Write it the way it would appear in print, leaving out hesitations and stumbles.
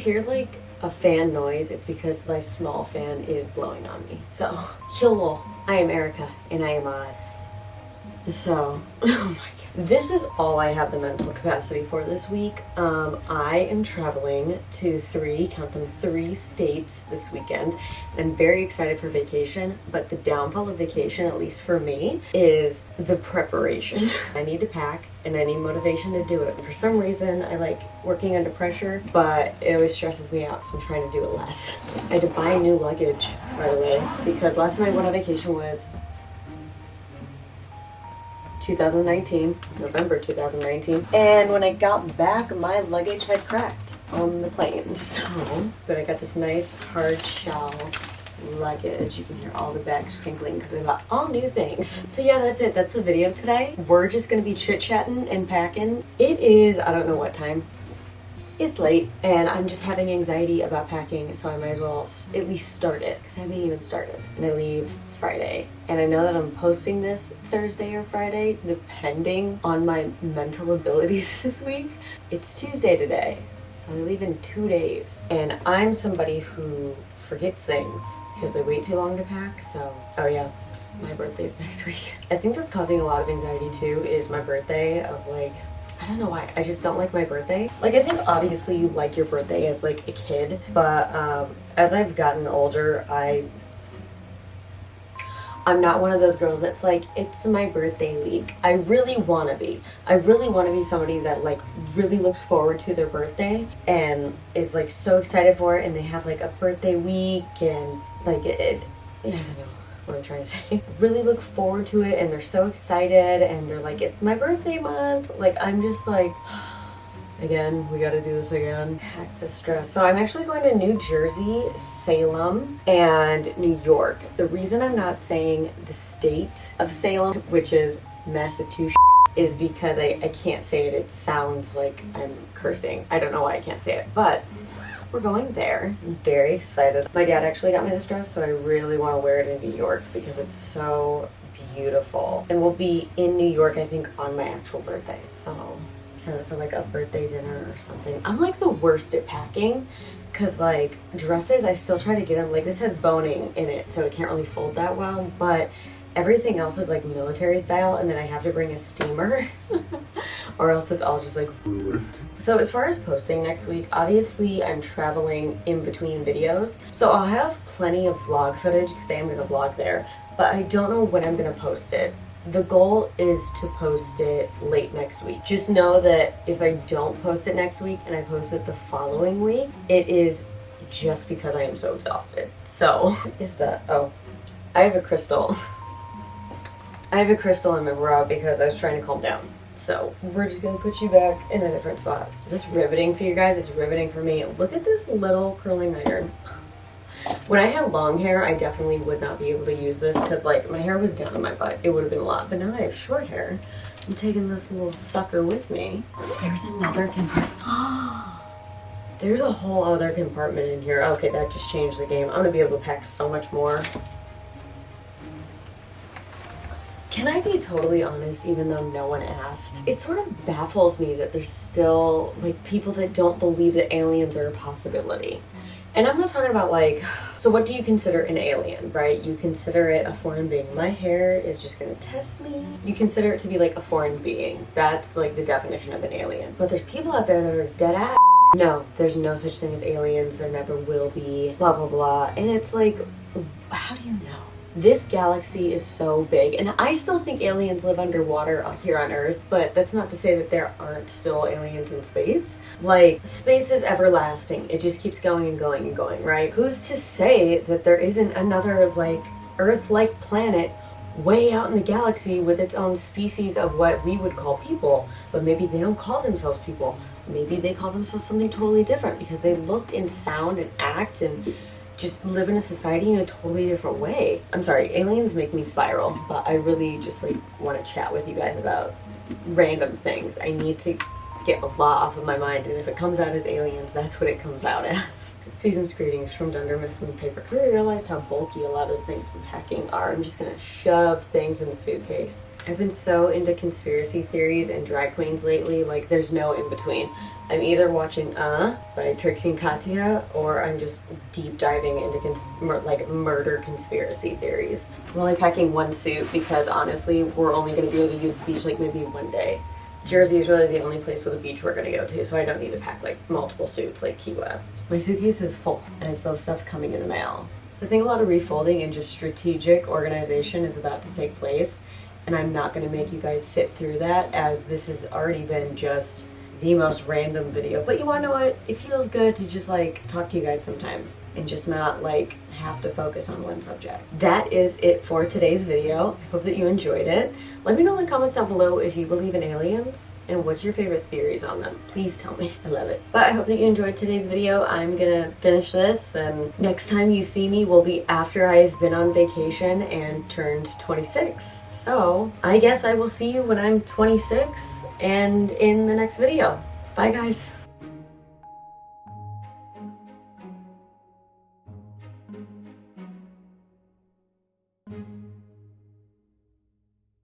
hear like a fan noise, it's because my small fan is blowing on me. So, hello, I am Erica and I am odd. So, oh my god. This is all I have the mental capacity for this week. I am traveling to count them, three states this weekend. I'm very excited for vacation, but the downfall of vacation, at least for me, is the preparation. I need to pack and I need motivation to do it. For some reason, I like working under pressure, but it always stresses me out, so I'm trying to do it less. I had to buy new luggage, by the way, because last time I went on vacation was 2019, November 2019. And when I got back, my luggage had cracked on the plane. So, but I got this nice hard shell luggage. You can hear all the bags crinkling because I got all new things. So yeah, that's it. That's the video today. We're just gonna be chit-chatting and packing. It is, I don't know what time. It's late and I'm just having anxiety about packing, so I might as well at least start it because I haven't even started. And I leave Friday. And I know that I'm posting this Thursday or Friday, depending on my mental abilities this week. It's Tuesday today, so I leave in 2 days. And I'm somebody who forgets things because they wait too long to pack, so, oh yeah. My birthday's next week. I think that's causing a lot of anxiety too, is my birthday of like, I don't know why, I just don't like my birthday. Like, I think obviously you like your birthday as like a kid, but as I've gotten older, I'm not one of those girls that's like, it's my birthday week. I really want to be. I really want to be somebody that like really looks forward to their birthday and is like so excited for it, and they have like a birthday week and like I don't know what I'm trying to say. Really look forward to it and they're so excited and they're like, it's my birthday month. Like, I'm just like, again, we gotta do this again. Heck, the stress. So I'm actually going to New Jersey, Salem, and New York. The reason I'm not saying the state of Salem, which is Massachusetts, is because I can't say it. It sounds like I'm cursing. I don't know why I can't say it, but we're going there. I'm very excited. My dad actually got me this dress, so I really want to wear it in New York because it's so beautiful. And we'll be in New York, I think, on my actual birthday, so for like a birthday dinner or something. I'm like the worst at packing because like dresses, I still try to get them. Like, this has boning in it, so it can't really fold that well, but everything else is like military style, and then I have to bring a steamer or else it's all just like ruined. So as far as posting next week, obviously I'm traveling in between videos, so I'll have plenty of vlog footage because I am going to vlog there, but I don't know when I'm going to post it. The goal is to post it late next week. Just know that if I don't post it next week and I post it the following week, it is just because I am so exhausted. So, is that, oh, I have a crystal. I have a crystal in my bra because I was trying to calm down. So we're just gonna put you back in a different spot. Is this riveting for you guys? It's riveting for me. Look at this little curling iron. When I had long hair, I definitely would not be able to use this because like my hair was down in my butt. It would have been a lot. But now that I have short hair, I'm taking this little sucker with me. There's another compartment. There's a whole other compartment in here. Okay, that just changed the game. I'm gonna be able to pack so much more. Can I be totally honest, even though no one asked? It sort of baffles me that there's still like people that don't believe that aliens are a possibility. And I'm not talking about like, so what do you consider an alien, right? You consider it a foreign being. My hair is just gonna test me. You consider it to be like a foreign being. That's like the definition of an alien. But there's people out there that are dead ass. No, there's no such thing as aliens. There never will be, blah, blah, blah. And it's like, how do you know? This galaxy is so big, and I still think aliens live underwater here on Earth, but that's not to say that there aren't still aliens in space. Like, space is everlasting. It just keeps going and going and going, right? Who's to say that there isn't another, like, Earth-like planet way out in the galaxy with its own species of what we would call people, but maybe they don't call themselves people. Maybe they call themselves something totally different because they look and sound and act and just live in a society in a totally different way. I'm sorry, aliens make me spiral, but I really just like want to chat with you guys about random things. I need to get a lot off of my mind, and if it comes out as aliens, that's what it comes out as. Season's greetings from Dunder Mifflin Paper. I realized how bulky a lot of the things I'm packing are. I'm just gonna shove things in the suitcase. I've been so into conspiracy theories and drag queens lately, like there's no in between. I'm either watching by Trixie and Katya, or I'm just deep diving into murder conspiracy theories. I'm only packing one suit because honestly, we're only gonna be able to use the beach like maybe one day. Jersey is really the only place with a beach we're gonna go to, so I don't need to pack like multiple suits like Key West. My suitcase is full and I still have stuff coming in the mail. So I think a lot of refolding and just strategic organization is about to take place, and I'm not gonna make you guys sit through that, as this has already been just the most random video. But you wanna know what? It feels good to just like talk to you guys sometimes and just not like have to focus on one subject. That is it for today's video. I hope that you enjoyed it. Let me know in the comments down below if you believe in aliens and what's your favorite theories on them. Please tell me. I love it. But I hope that you enjoyed today's video. I'm gonna finish this, and next time you see me will be after I've been on vacation and turned 26. So I guess I will see you when I'm 26 and in the next video. Bye guys.